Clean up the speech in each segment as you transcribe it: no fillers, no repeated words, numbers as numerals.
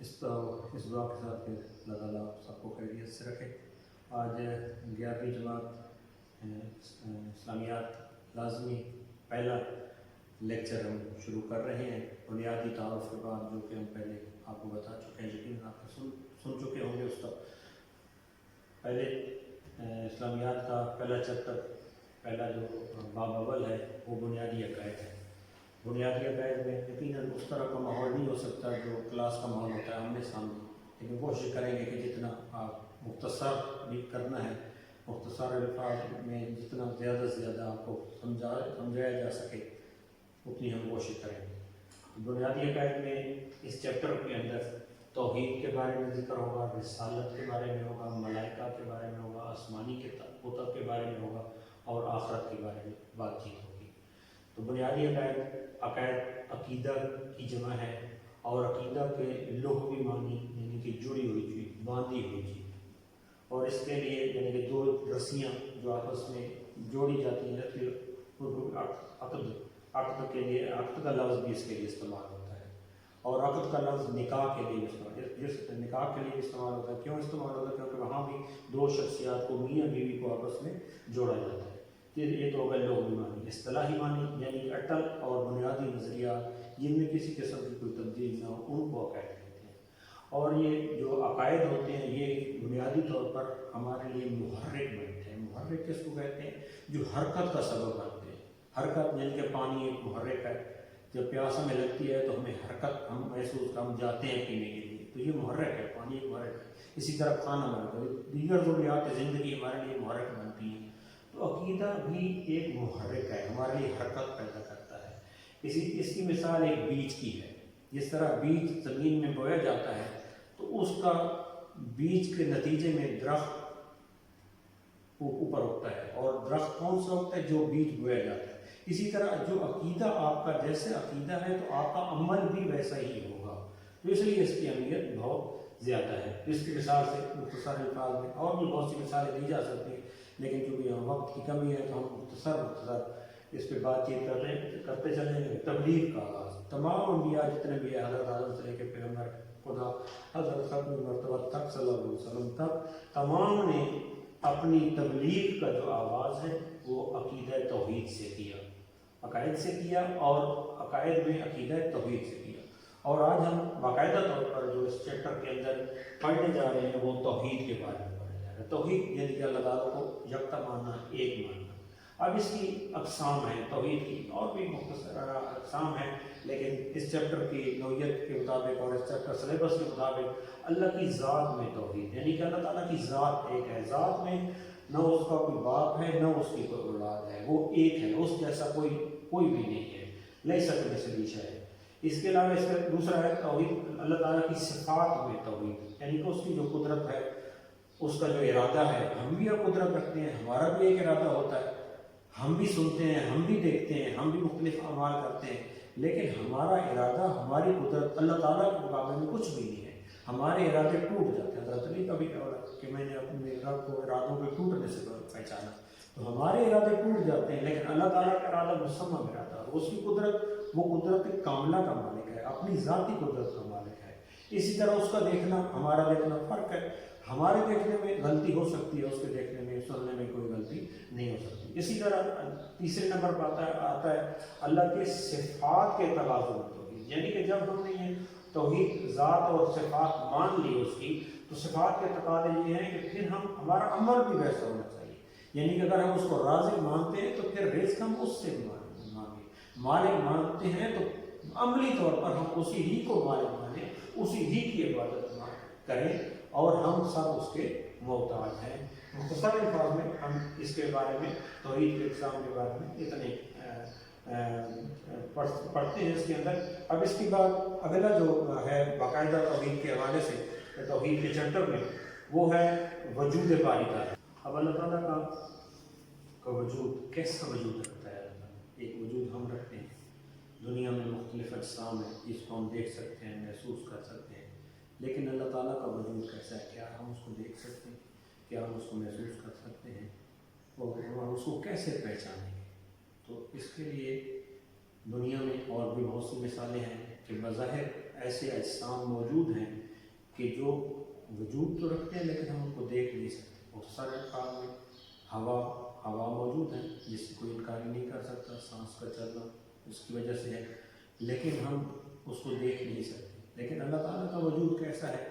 اس دعا کے ساتھ کہ اللہ تعالیٰ سب کو خیریت سے رکھے۔ آج 11ویں جماعت اسلامیات لازمی پہلا لیکچر ہم شروع کر رہے ہیں بنیادی تعارف کے بعد، جو کہ ہم پہلے آپ کو بتا چکے ہیں، یقیناً آپ سن چکے ہوں گے اس کا۔ پہلے اسلامیات کا پہلا چیپٹر، پہلا جو باب اول ہے وہ بنیادی عقائد ہے۔ بنیادی عقائد میں یقیناً اس طرح کا ماحول نہیں ہو سکتا جو کلاس کا ماحول ہوتا ہے آمنے سامنے، لیکن کوشش کریں گے کہ جتنا آپ مختصر بھی کرنا ہے، مختصر الفاظ میں جتنا زیادہ سے زیادہ آپ کو سمجھایا جا سکے اتنی ہم کوشش کریں گے۔ بنیادی عقائد میں اس چیپٹر کے اندر توحید کے بارے میں ذکر ہوگا، رسالت کے بارے میں ہوگا، ملائکہ کے بارے میں ہوگا، آسمانی کتب کے بارے میں ہوگا، اور آخرت کے بارے میں بات چیت ہوگی۔ تو بنیادی عقائد عقیدہ کی جمع ہے، اور عقیدہ کے لغوی معنی یعنی کہ جڑی ہوئی چیز، باندھی ہوئی چیز، اور اس کے لیے یعنی کہ دو رسیاں جو آپس میں جوڑی جاتی ہیں، پھر عقد کے لیے، عقد کا لفظ بھی اس کے لیے استعمال ہوتا ہے، اور عقد کا لفظ نکاح کے لیے نکاح کے لیے استعمال ہوتا ہے۔ کیوں استعمال ہوتا ہے؟ کیونکہ وہاں بھی دو شخصیات کو، میاں بیوی کو آپس میں جوڑا جاتا ہے۔ یہ تو ہوگا لغوی معنی۔ اصطلاحی معنی یعنی کہ اٹل اور بنیادی نظریات جن میں کسی قسم کی کوئی تبدیل نہ ہو، ان کو عقائد کہتے ہیں۔ اور یہ جو عقائد ہوتے ہیں یہ بنیادی طور پر ہمارے لیے محرک بنتے ہیں۔ محرک کس کو کہتے ہیں؟ جو حرکت کا سبب بنتے ہیں۔ حرکت یعنی کہ پانی ایک محرک ہے، جب پیاس ہمیں لگتی ہے تو ہمیں حرکت ہم محسوس ہم جاتے ہیں پینے کے لیے، تو یہ محرک ہے، پانی ایک محرک ہے۔ اسی طرح کھانا بنتا ہے، دیگر ضروریات زندگی ہمارے لیے محرک بنتی ہیں۔ تو عقیدہ بھی ایک محرک ہے، ہمارے لیے حرکت پیدا کرتا ہے۔ اس کی مثال ایک بیج کی ہے۔ جس طرح بیج زمین میں بویا جاتا ہے تو اس کا بیج کے نتیجے میں درخت اوپر اٹھتا ہے، اور درخت کون سا اٹھتا ہے؟ جو بیج بویا جاتا ہے۔ اسی طرح جو عقیدہ آپ کا جیسے عقیدہ ہے تو آپ کا عمل بھی ویسا ہی ہوگا، تو اس لیے اس کی اہمیت بہت زیادہ ہے۔ اس کی مثال سے مختصر الفاظ میں اور بھی بہت سی مثالیں دی جا سکتی ہیں، لیکن چونکہ یہاں وقت کی کمی ہے تو ہم مختصر اس پہ بات چیت کرتے چلیں گے۔ تبلیغ کا آغاز تمام انبیاء جتنے بھی ہیں، حضرت آدم سے لے کے پیغمبر خدا حضرت ختم مرتبہ تک صلی اللہ علیہ وسلم تک، تمام نے اپنی تبلیغ کا جو آغاز ہے وہ عقیدہ توحید سے کیا، عقائد سے کیا، اور عقائد میں عقیدہ توحید سے کیا۔ اور آج ہم باقاعدہ طور پر جو اس چیپٹر کے اندر پڑھنے جا رہے ہیں وہ توحید کے بارے میں پڑھنے جا رہے ہیں۔ توحید یعنی کہ اللہ تعالیٰ کو یکتا ماننا، ایک ماننا۔ اب اس کی اقسام ہیں، توحید کی اور بھی مختصر اقسام ہیں، لیکن اس چیپٹر کی نوعیت کے مطابق اور اس چیپٹر سلیبس کے مطابق اللہ کی ذات میں توحید یعنی کہ اللہ تعالیٰ کی ذات ایک ہے، ذات میں نہ اس کا کوئی باپ ہے، نہ اس کی کوئی اولاد ہے، وہ ایک ہے، اس جیسا کوئی بھی نہیں ہے، لیسا کمثلہ شیء۔ اس کے علاوہ اس کا دوسرا ہے توحید اللہ تعالیٰ کی صفات میں توحید، یعنی کہ اس کی جو قدرت ہے، اس کا جو ارادہ ہے۔ ہم بھی اب قدرت رکھتے ہیں، ہمارا بھی ایک ارادہ ہوتا ہے، ہم بھی سنتے ہیں، ہم بھی دیکھتے ہیں، ہم بھی مختلف اعمال کرتے ہیں، لیکن ہمارا ارادہ، ہماری قدرت اللہ تعالیٰ کے مقابلے میں کچھ بھی نہیں ہے۔ ہمارے ارادے ٹوٹ جاتے ہیں۔ حضرت علی کا بھی کہا کہ میں نے اپنے رب کو ارادوں کے ٹوٹنے سے پہچانا، تو ہمارے ارادے ٹوٹ جاتے ہیں، لیکن اللہ تعالیٰ کا ارادہ مسمم ارادہ، اس کی قدرت، وہ قدرت کاملہ کا مالک ہے، اپنی ذاتی قدرت کا مالک ہے۔ اسی طرح اس کا دیکھنا، ہمارا دیکھنا فرق ہے۔ ہمارے دیکھنے میں غلطی ہو سکتی ہے، اس کے دیکھنے میں، سننے میں کوئی غلطی نہیں ہو سکتی۔ اسی طرح تیسرے نمبر پر آتا ہے اللہ کے صفات کے تغاضے میں توحید، یعنی کہ جب ہم نے یہ توحید ذات اور صفات مان لی اس کی، تو صفات کے تقاضے یہ ہیں کہ پھر ہمارا عمل بھی ویسا ہونا چاہیے، یعنی کہ اگر ہم اس کو رازق مانتے ہیں تو پھر رزق ہم اس سے مانگیں، مالک مانتے ہیں تو عملی طور پر ہم اسی ہی کو مالک مانیں، اسی ہی کی عبادت کریں، اور ہم سب اس کے محتاج ہیں۔ مختصر الفاظ میں ہم اس کے بارے میں، توحید کے اقسام کے بارے میں اتنے پڑھتے ہیں اس کے اندر۔ اب اس کے بعد اگلا جو ہے باقاعدہ توحید کے حوالے سے توحید کے چیپٹر میں، وہ ہے وجود باری تعالیٰ۔ اب اللہ تعالیٰ کا وجود کیسا وجود رکھتا ہے؟ اللہ تعالیٰ ایک وجود ہم رکھتے ہیں، دنیا میں مختلف اجسام ہیں جس کو ہم دیکھ سکتے ہیں، محسوس کر سکتے ہیں، لیکن اللہ تعالیٰ کا وجود کیسا ہے؟ کیا ہم اس کو دیکھ سکتے ہیں؟ کیا ہم اس کو محسوس کر سکتے ہیں؟ اور ہم اس کو کیسے پہچانیں گے؟ تو اس کے لیے دنیا میں اور بھی بہت سی مثالیں ہیں کہ بظاہر ایسے اجسام موجود ہیں کہ جو وجود تو رکھتے ہیں لیکن ہم ان کو دیکھ نہیں سکتے. بہت سارے کام میں ہوا موجود ہے جس سے کوئی انکار نہیں کر سکتا، سانس کا چلنا اس کی وجہ سے ہے، لیکن ہم اس کو دیکھ نہیں سکتے. لیکن اللہ تعالیٰ کا وجود کیسا ہے؟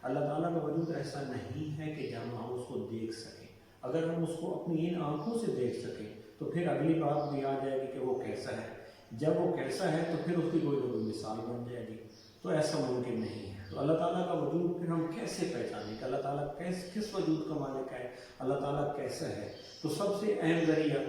اللہ تعالیٰ کا وجود ایسا نہیں ہے کہ جب ہم اس کو دیکھ سکیں. اگر ہم اس کو اپنی ان آنکھوں سے دیکھ سکیں تو پھر اگلی بات بھی آ جائے گی کہ وہ کیسا ہے. جب وہ کیسا ہے تو پھر اس کی کوئی نہ کوئی مثال بن جائے گی. تو ایسا ممکن نہیں ہے. تو اللہ تعالیٰ کا وجود پھر ہم کیسے پہچانیں کہ اللہ تعالیٰ کس وجود کا مالک ہے، اللہ تعالیٰ کیسا ہے؟ تو سب سے اہم ذریعہ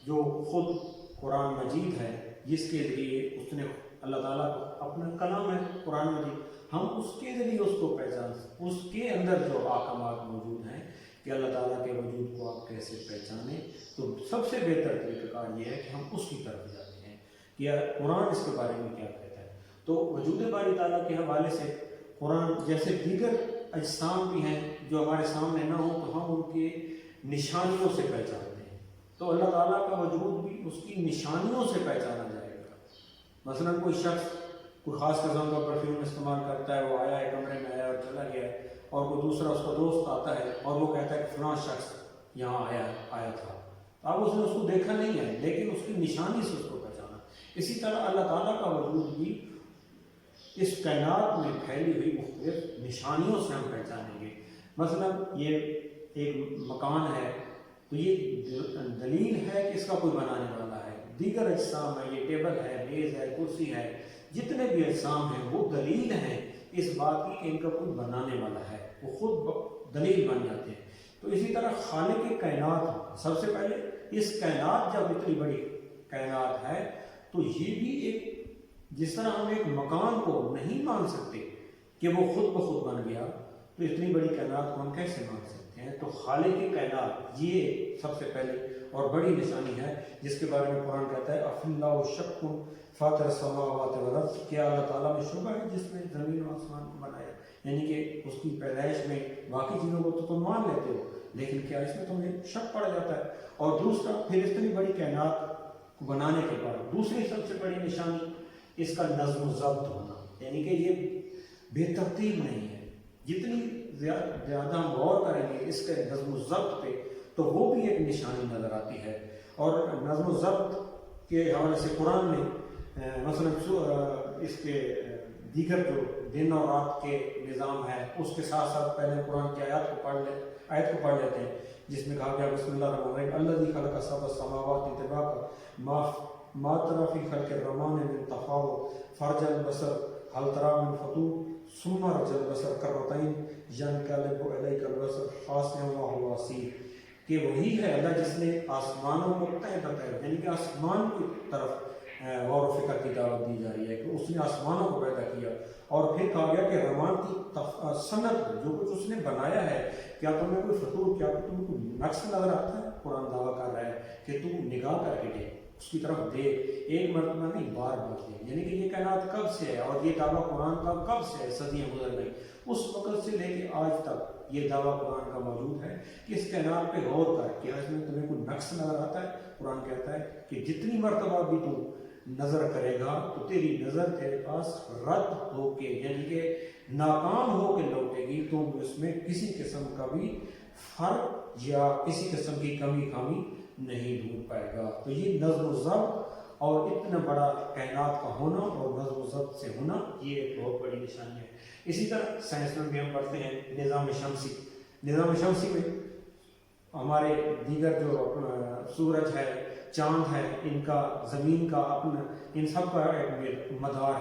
جو خود قرآن مجید ہے، جس کے ذریعے اس نے اللہ تعالیٰ کو اپنا کلام ہے قرآن مجید، ہم اس کے ذریعے اس کو پہچان، اس کے اندر جو احکامات موجود ہیں کہ اللہ تعالیٰ کے وجود کو آپ کیسے پہچانیں. تو سب سے بہتر طریقہ کار یہ ہے کہ ہم اس کی طرف جاتے ہیں کہ قرآن اس کے بارے میں کیا کہتا ہے. تو وجود باری تعالیٰ کے حوالے سے قرآن جیسے دیگر اجسام بھی ہیں جو ہمارے سامنے نہ ہوں تو ہم ان کے نشانیوں سے پہچانتے ہیں. تو اللہ تعالیٰ کا وجود بھی اس کی نشانیوں سے پہچانا جائے گا. مثلا کوئی شخص کوئی خاص قسم کا پرفیوم استعمال کرتا ہے، وہ آیا ہے کمرے میں آیا اور چلا گیا ہے، اور کوئی دوسرا اس کا دوست آتا ہے اور وہ کہتا ہے کہ فلاں شخص یہاں آیا تھا. اب اس نے اس کو دیکھا نہیں ہے لیکن اس کی نشانی سے اس کو پہچانا. اسی طرح اللہ تعالیٰ کا وجود بھی اس کائنات میں پھیلی ہوئی مختلف نشانیوں سے ہم پہچانیں گے. مثلا یہ ایک مکان ہے تو یہ دلیل ہے کہ اس کا کوئی بنانے والا ہے. دیگر اجسام ہے، یہ ٹیبل ہے، میز ہے، کرسی ہے، جتنے بھی اجسام ہیں وہ دلیل ہیں اس بات کی کہ ان کا کوئی بنانے والا ہے، وہ خود دلیل بن جاتے ہیں. تو اسی طرح خالق کائنات، سب سے پہلے اس کائنات جب اتنی بڑی کائنات ہے تو یہ بھی ایک، جس طرح ہم ایک مکان کو نہیں مان سکتے کہ وہ خود بخود بن گیا، تو اتنی بڑی کائنات کو ہم کیسے مان سکتے ہیں؟ تو خالق کائنات یہ سب سے پہلے اور بڑی نشانی ہے جس کے بارے میں قرآن کہتا ہے اف اللہ شک فاطر السماوات والارض، کیا اللہ تعالیٰ میں شبہ ہے جس نے زمین و آسمان کو بنایا؟ یعنی کہ اس کی پیدائش میں باقی چیزوں کو تو تم مان لیتے ہو لیکن کیا اس میں تمہیں شک پڑ جاتا ہے؟ اور دوسرا پھر اتنی بڑی کائنات کو بنانے کے بعد دوسری سب سے بڑی نشانی اس کا نظم و ضبط ہونا، یعنی کہ یہ بے ترتیب نہیں ہے. جتنی زیادہ ہم غور کریں گے اس کے نظم و ضبط پہ تو وہ بھی ایک نشانی نظر آتی ہے. اور نظم و ضبط کے حوالے سے قرآن میں مثلا اس کے دیگر جو دن اور رات کے نظام ہے اس کے ساتھ ساتھ پہلے قرآن کی آیت کو پڑھ لیتے ہیں جس میں کہا گیا بسم اللہ الرحمن الرحیم الذی خلق سبع سماوات طباقا ما تری فی خلق الرحمن من تفاوت فرج البصر هل تری من فطور ثم رجع البصر کرتین ینقلب الیک البصر خاسئا وهو حسیر. کہ وہی ہے اللہ جس نے آسمانوں کو تہہ بتایا، یعنی کہ آسمان کی طرف غور و فکر کی دعوت دی جا رہی ہے کہ اس نے آسمانوں کو پیدا کیا. اور پھر کہا گیا کہ رحمان کی صنعت جو کچھ اس نے بنایا ہے، کیا تمہیں کوئی فطور، کیا تمہیں کوئی نقص نظر آتا ہے؟ قرآن دعویٰ کر رہا ہے کہ تو نگاہ کر کے دیکھ، اس کی طرف دیکھ، ایک مرتبہ نہیں بار بار دیکھ. یعنی کہ یہ کائنات کب سے ہے اور یہ دعویٰ قرآن کا کب سے ہے؟ صدیاں گزر گئی، اس وقت سے لے کے آج تک یہ دعویٰ قرآن کا موجود ہے کہ اس کائنات پہ غور کر کہ اس میں تمہیں کوئی نقص نظر آتا ہے. قرآن کہتا ہے کہ جتنی مرتبہ بھی تو نظر کرے گا تو تیری نظر تیرے پاس رد ہو کے، یعنی کہ ناکام ہو کے لوٹے گی، تو اس میں کسی قسم کا بھی فرق یا کسی قسم کی کمی خامی نہیں ڈھونڈ پائے گا. تو یہ نظم و ضبط اور اتنا بڑا کائنات کا ہونا اور نظم و ضبط سے ہونا یہ ایک بہت بڑی نشانی ہے. اسی طرح سائنس میں بھی ہم پڑھتے ہیں نظام شمسی. نظام شمسی میں ہمارے دیگر جو سورج ہے، چاند ہے، ان کا، زمین کا، اپنا ان سب کا ایک مدار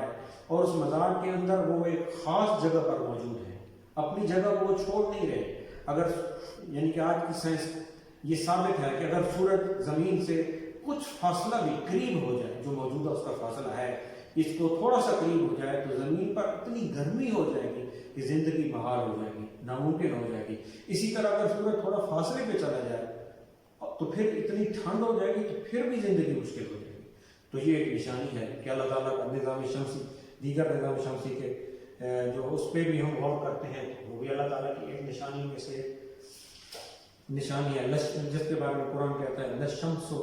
ہے اور اس مدار کے اندر وہ ایک خاص جگہ پر موجود ہے، اپنی جگہ کو وہ چھوڑ نہیں رہے. اگر یعنی کہ آج کی سائنس یہ ثابت ہے کہ اگر سورج زمین سے کچھ فاصلہ بھی قریب ہو جائے، جو موجودہ اس کا فاصلہ ہے، اس کو تھوڑا سا قریب ہو جائے تو زمین پر اتنی گرمی ہو جائے گی کہ زندگی محال ہو جائے گی، ناممکن ہو جائے گی. اسی طرح اگر سورج تھوڑا فاصلے پہ چلا جائے تو پھر اتنی ٹھنڈ ہو جائے گی تو پھر بھی زندگی مشکل ہو جائے گی. تو یہ ایک نشانی ہے کہ اللہ تعالیٰ کا نظام شمسی، دیگر نظام شمسی کے جو اس پہ بھی ہم غور کرتے ہیں وہ بھی اللہ تعالیٰ کی ایک نشانی میں سے نشانی ہے. جس کے بارے میں قرآن کہتا ہے لَلشَّمْسُ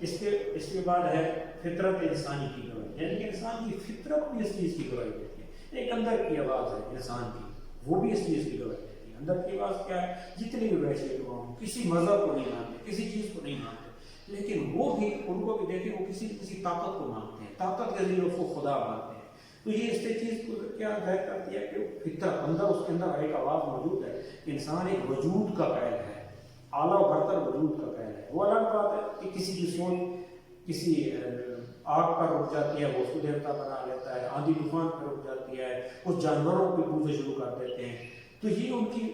اس کے بعد ہے فطرت انسانی کی گواہی، یعنی کہ انسان کی فطرت بھی اس چیز کی گواہی دیتی ہے۔ ایک اندر کی آواز ہے انسان کی، وہ بھی اس چیز کی گواہی دیتی ہے۔ اندر کی آواز کیا ہے؟ جتنے بھی ویسے لوگ ہوں، کسی مذہب کو نہیں مانتے، کسی چیز کو نہیں مانتے، لیکن وہ بھی، ان کو بھی دیکھیں، وہ کسی طاقت کو مانتے ہیں، طاقت کے ذریعے اس کو خدا مانتے ہیں۔ تو یہ اس چیز کو کیا ظاہر کرتی ہے کہ فطرت اندر، اس کے اندر ایک آواز موجود ہے کہ انسان ایک وجود کا قائل ہے، اعلیٰ و برتر وجود کا قائل ہے۔ وہ الگ بات ہے کہ کسی کی سوچ کسی آگ پر رک جاتی ہے، وہ اس کو دیوتا بنا لیتا ہے، آندھی طوفان پر رک جاتی ہے، کچھ جانوروں کو پوجنا شروع کر دیتے ہیں۔ تو یہ ان کی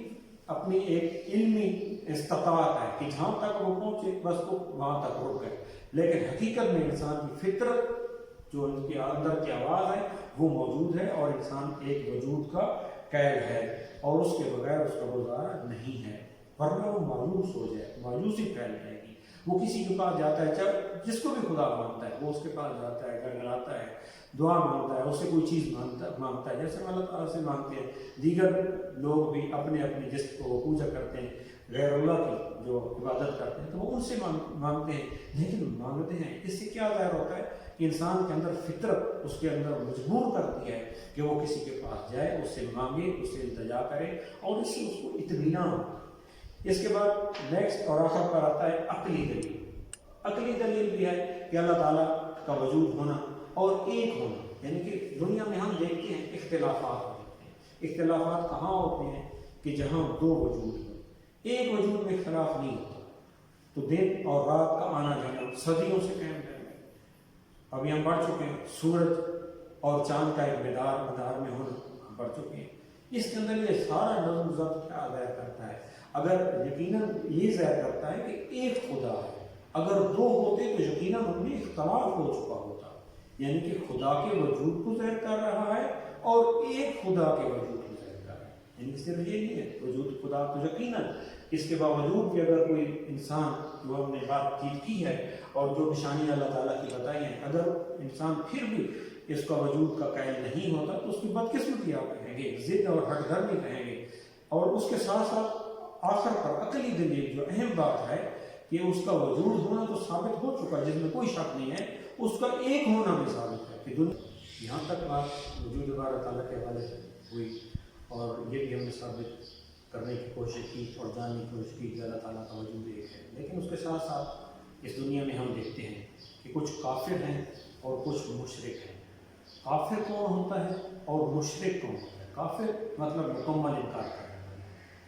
اپنی ایک علمی استطاعت ہے کہ جہاں تک وہ پہنچے بس وہ وہاں تک رک گئے، لیکن حقیقت میں انسان کی فطرت جو ان کے اندر کی آواز ہے وہ موجود ہے، اور انسان ایک وجود کا قائل ہے، اور اس کے بغیر اس کا گزارا نہیں ہے، ورنہ وہ مایوس ہو جائے، مایوسی پھیل جائے گی۔ وہ کسی کے پاس جاتا ہے، چاہے جس کو بھی خدا مانتا ہے، وہ اس کے پاس جاتا ہے، گڑگڑاتا ہے، دعا مانگتا ہے، اس سے کوئی چیز مانگتا ہے، جیسے اللہ تعالیٰ سے مانگتے ہیں۔ دیگر لوگ بھی اپنے اپنے جس کو پوجا کرتے ہیں، غیر اللہ کی جو عبادت کرتے ہیں، تو وہ ان سے مانگتے ہیں، لیکن مانگتے ہیں، اس سے کیا ظاہر ہوتا ہے کہ انسان کے اندر فطرت اس کے اندر مجبور کرتی ہے کہ وہ کسی کے پاس جائے، اس سے مانگے، اس سے التجا کرے، اور اس سے اس کو اطمینان ہوتا ہے۔ اس کے بعد نیکسٹ اور آخر پر آتا ہے عقلی دلیل۔ عقلی دلیل بھی ہے کہ اللہ تعالیٰ کا وجود ہونا اور ایک ہونا، یعنی کہ دنیا میں ہم دیکھتے ہیں اختلافات ہوتے ہیں۔ اختلافات کہاں ہوتے ہیں؟ کہ جہاں دو وجود ہوں، ایک وجود میں اختلاف نہیں ہوتا، تو دن اور رات کا آنا جانا صدیوں سے قائم ہے۔ ابھی ہم پڑھ چکے ہیں سورج اور چاند کا ایک مدار میں ہونا، ہم پڑھ چکے ہیں۔ اس کے اندر یہ سارا نظم و ضبط کیا ظاہر کرتا ہے؟ اگر یقیناً یہ ظاہر کرتا ہے کہ ایک خدا ہے، اگر دو ہوتے تو یقیناً ان میں اختلاف ہو چکا ہوتا، یعنی کہ خدا کے وجود کو ظاہر کر رہا ہے اور ایک خدا کے وجود کو ظاہر کر رہا ہے، یعنی صرف یہ نہیں ہے وجود خدا تو یقیناً، اس کے باوجود بھی اگر کوئی انسان جو ہم نے بات چیت کی ہے اور جو نشانیاں اللہ تعالیٰ کی بتائی ہیں، اگر انسان پھر بھی اس کا وجود کا قائل نہیں ہوتا تو اس کی بدقسمتی آپ کہیں گے، ضد اور ہٹ دھرمی کہیں گے۔ اور اس کے ساتھ ساتھ آخر پر عقلی دلیل جو اہم بات ہے کہ اس کا وجود ہونا تو ثابت ہو چکا، جس میں کوئی شک نہیں ہے، اس کا ایک ہونا بھی ثابت ہے کہ دنیا، یہاں تک بات وجود بارہ تعالیٰ کے حوالے سے ہوئی، اور یہ بھی ہم نے ثابت کرنے کی کوشش کی اور جاننے کی کوشش کی کہ اللہ تعالیٰ کا وجود ایک ہے۔ لیکن اس کے ساتھ ساتھ اس دنیا میں ہم دیکھتے ہیں کہ کچھ کافر ہیں اور کچھ مشرک ہیں۔ کافر کون ہوتا ہے اور مشرک کون ہوتا ہے؟ کافر مطلب مکمل انکار کرنے والا،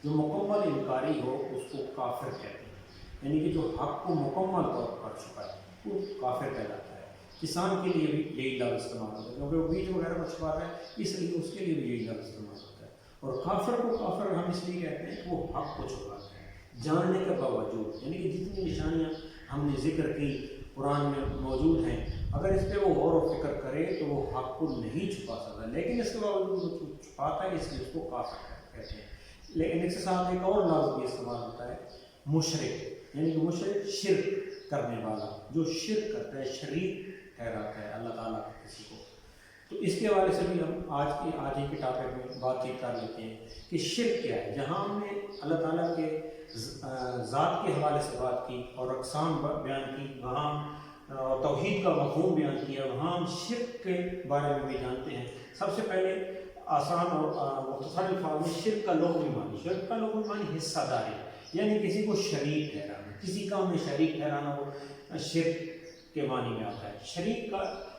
جو مکمل انکاری ہو اس کو کافر کہتے ہیں، یعنی کہ جو حق کو مکمل طور پر کر چکا ہے وہ کافر کہلاتا ہے۔ کسان کے لیے بھی یہی لفظ استعمال ہوتا ہے، کیونکہ وہ بیج وغیرہ کو چھپاتا ہے، اس لیے اس کے لیے بھی یہی لفظ استعمال ہوتا ہے۔ اور کافر کو کافر ہم اس لیے کہتے ہیں کہ وہ حق کو چھپاتا ہے جاننے کے باوجود، یعنی کہ جتنی نشانیاں ہم نے ذکر کی قرآن میں موجود ہیں، اگر اس پہ وہ غور و فکر کرے تو وہ حق کو نہیں چھپا سکتا، لیکن اس کے باوجود وہ چھپاتا ہے، اس لیے اس کو کافر کہتے ہیں۔ لیکن اس کے ساتھ ایک اور لفظ بھی استعمال ہوتا ہے مشرک، یعنی کہ مشرک شرک کرنے والا، جو شرک کرتا ہے، شریک ٹھہراتا ہے اللہ تعالیٰ کے کسی کو۔ تو اس کے حوالے سے بھی ہم آج ہی کے ٹاپک میں بات چیت کر لیتے ہیں کہ شرک کیا ہے۔ جہاں ہم نے اللہ تعالیٰ کے ذات کے حوالے سے بات کی اور اقسام بیان کی، وہاں توحید کا مفہوم بیان کیا، وہاں ہم شرک کے بارے میں بھی جانتے ہیں۔ سب سے پہلے آسان اور مختصر الفاظ میں شرک کا لغوی معنی، شرک کا لغوی معنی حصہ داری، یعنی کسی کو شریک ٹھہرانا، کسی کام میں شریک ٹھہرانا، وہ شرک کے معنی میں آتا ہے۔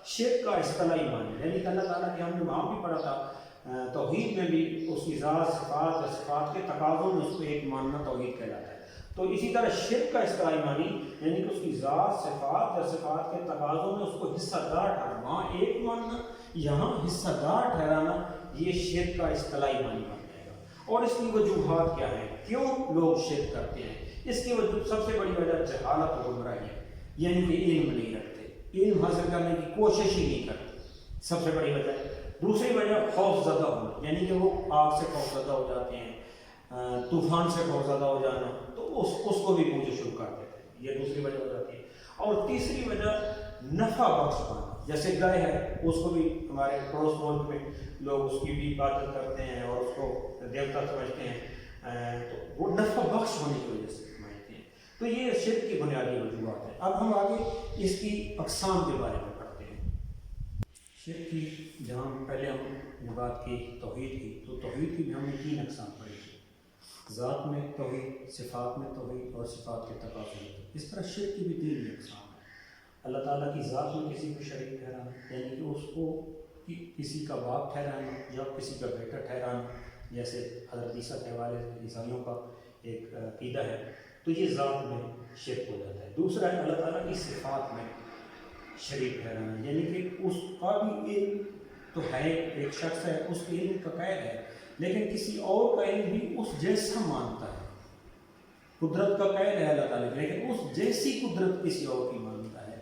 شرک کا اصطلاحی معنی، یعنی کہ اللہ تعالیٰ کے ہم نے وہاں بھی پڑھا تھا توحید میں بھی اس کی ذات صفات یا صفات کے تقاضوں میں اس کو ایک ماننا توحید کہلاتا ہے۔ تو اسی طرح شرک کا اصطلاحی معنی یعنی کہ اس کی ذات صفات یا صفات کے تقاضوں میں اس کو حصہ دار ٹھہرانا، وہاں ایک ماننا یہاں حصہ دار ٹھہرانا، یہ شرک کا اصطلاحی معنی بن جائے گا۔ اور اس کی وجوہات کیا ہیں، کیوں لوگ شرک کرتے ہیں؟ اس کی وجہ سب سے بڑی وجہ جہالت و گمراہی ہے، یعنی کہ علم نہیں رکھتے، علم حاصل کرنے کی کوشش ہی نہیں کرتے، سب سے بڑی وجہ ہے۔ دوسری وجہ خوف زدہ ہونا، یعنی کہ وہ آگ سے خوف زدہ ہو جاتے ہیں، طوفان سے خوف زدہ ہو جانا، تو اس کو بھی پوجا شروع کر دیتے ہیں، یہ دوسری وجہ ہو جاتی ہے۔ اور تیسری وجہ نفع بخش پانا، جیسے گائے ہے، اس کو بھی ہمارے پڑوس ملک میں لوگ اس کی بھی عبادت کرتے ہیں اور اس کو دیوتا سمجھتے ہیں، تو وہ نفع بخش ہونے کی وجہ سے سمجھتے ہیں۔ تو یہ شرک کی بنیادی وجوہات ہیں۔ اب ہم آگے اس کی اقسام کے بارے میں پڑھتے ہیں۔ شرک کی جہاں پہلے ہم نے بات کی توحید کی، تو توحید کی بھی ہم نے 3 اقسام پڑھی تھی، ذات میں توحید، صفات میں توحید اور صفات کے تقاضے۔ اس طرح شرک کی بھی 3 اقسام ہیں۔ اللہ تعالیٰ کی ذات میں کسی کو شریک ٹھہرانا، یعنی کہ اس کو کسی کا باپ ٹھہرانا یا کسی کا بیٹا ٹھہرانا، جیسے حضرت عیسیٰ کے حوالے سے عیسائیوں کا ایک عقیدہ ہے، تو یہ ذات میں شرک ہو جاتا ہے۔ دوسرا ہے اللہ تعالیٰ کی صفات میں شریک ٹھہرانا، یعنی کہ اس کا بھی علم تو ہے، ایک شخص ہے، اس کے علم کا قید ہے، لیکن کسی اور کا علم بھی اس جیسا مانتا ہے۔ قدرت کا قید ہے اللہ تعالیٰ کی، لیکن اس جیسی قدرت کسی اور کی مانتا ہے،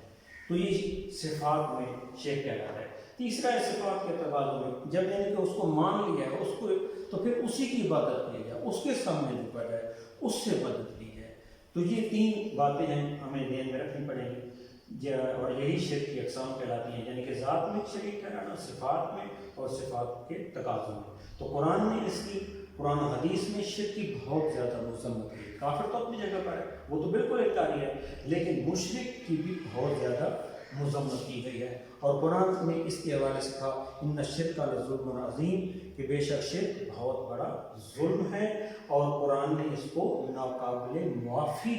تو یہ صفات میں شرک کہلاتا ہے۔ تیسرا ہے صفات کے تقاضوں میں، جب یعنی کہ اس کو مان لیا ہے، اس کو تو پھر اسی کی عبادت کی جائے، اس کے سامنے جھکا جائے، اس سے مدد لی جائے۔ تو یہ 3 باتیں ہیں ہمیں ذہن میں رکھنی پڑیں گی، اور یہی شرک کی اقسام کہلاتی ہیں، یعنی کہ ذات میں شریک ٹھہرانا، صفات میں اور صفات کے تقاضوں میں۔ تو قرآن نے اس کی، قرآن و حدیث میں شرک کی بہت زیادہ مذمت کی۔ کافر تو اپنی جگہ پر ہے، وہ تو بالکل انکاری ہے، لیکن مشرک کی بھی بہت زیادہ مذمت کی گئی ہے۔ اور قرآن نے اس کے حوالے سے کہا ان الشرک لظلم عظیم، کہ بے شک شرک بہت بڑا ظلم ہے، اور قرآن نے اس کو ناقابل معافی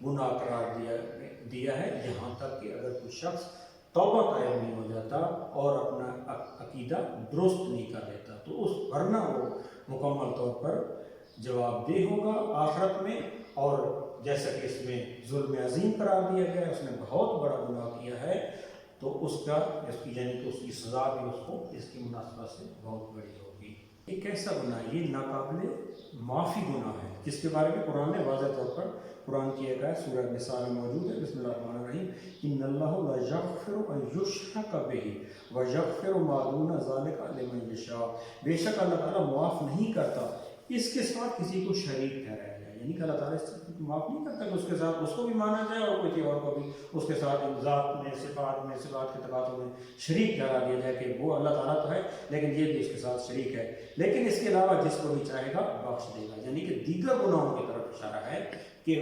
گناہ قرار دیا ہے، یہاں تک کہ اگر کوئی شخص توبہ قائم نہیں ہو جاتا اور اپنا عقیدہ درست نہیں کر لیتا، تو اس ورنہ وہ مکمل طور پر جواب دہ ہوگا آخرت میں، اور جیسا کہ اس میں ظلم عظیم قرار دیا گیا ہے، اس نے بہت بڑا گناہ کیا ہے، تو اس کی یعنی کہ اس کی سزا بھی اس کو اس کی مناسبت سے بہت بڑی ہوگی۔ یہ کیسا گناہ ہے؟ یہ ناقابل معافی گناہ ہے، جس کے بارے میں قرآن نے واضح طور پر قرآن کی ایک آیت سورہ نساء میں موجود ہے، بسم اللہ الرحمن الرحیم، ان اللہ لا یغفر ان یشرک بہ ویغفر ما دون ذلک لمن یشاء، بے شک اللہ تعالیٰ معاف نہیں کرتا اس کے ساتھ کسی کو شریک ٹھہرایا جائے، یعنی کہ اللہ تعالیٰ اس کو معاف نہیں کرتا کہ اس کے ساتھ اس کو بھی مانا جائے اور کسی اور کو بھی اس کے ساتھ ذات میں، صفات کے تقاضوں میں شریک ٹھہرا دیا جائے، کہ وہ اللہ تعالیٰ تو ہے لیکن یہ بھی اس کے ساتھ شریک ہے، لیکن اس کے علاوہ جس کو بھی چاہے گا بخش دے گا، یعنی کہ دیگر گناہوں کی طرف اشارہ ہے کہ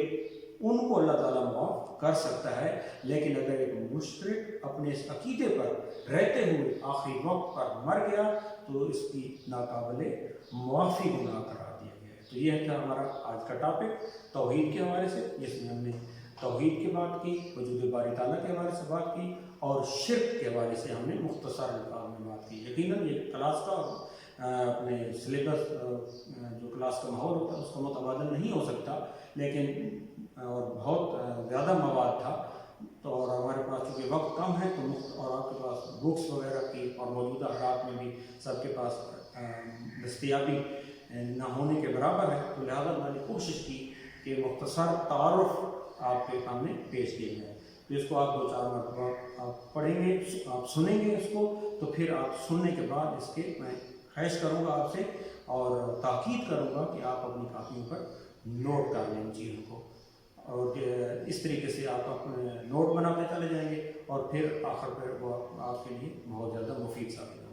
ان کو اللہ تعالیٰ معاف کر سکتا ہے، لیکن اگر ایک مشرک اپنے اس عقیدے پر رہتے ہوئے آخری وقت پر مر گیا تو اس کی ناقابل معافی گناہ قرار دیا گیا ہے۔ تو یہ تھا ہمارا آج کا ٹاپک توحید کے حوالے سے، جس میں ہم نے توحید کی بات کی، وجود باری تعالیٰ کے حوالے سے بات کی، اور شرک کے حوالے سے ہم نے مختصر الفاظ میں بات کی۔ یقیناً یہ کلاس کا اپنے سلیبس جو کلاس کا ماحول ہوتا ہے اس کا متبادل نہیں ہو سکتا، لیکن اور بہت زیادہ مواد تھا، تو اور ہمارے پاس چونکہ وقت کم ہے تو اور آپ کے پاس بکس وغیرہ کی اور موجودہ حالات میں بھی سب کے پاس دستیابی نہ ہونے کے برابر ہے، تو لہٰذا میں نے کوشش کی کہ مختصر تعارف آپ کے سامنے پیش کیا جائے۔ تو اس کو آپ 2-4 مرتبہ آپ پڑھیں گے، آپ سنیں گے اس کو، تو پھر آپ سننے کے بعد اس کے میں خواہش کروں گا آپ سے اور تاکید کروں گا کہ آپ اپنی کاپیوں پر نوٹ کر لیں ان چیزوں کو، اور اس طریقے سے آپ اپنے نوٹ بناتے چلے جائیں گے، اور پھر آخر پر وہ آپ کے لیے بہت زیادہ مفید ثابت ہوگا۔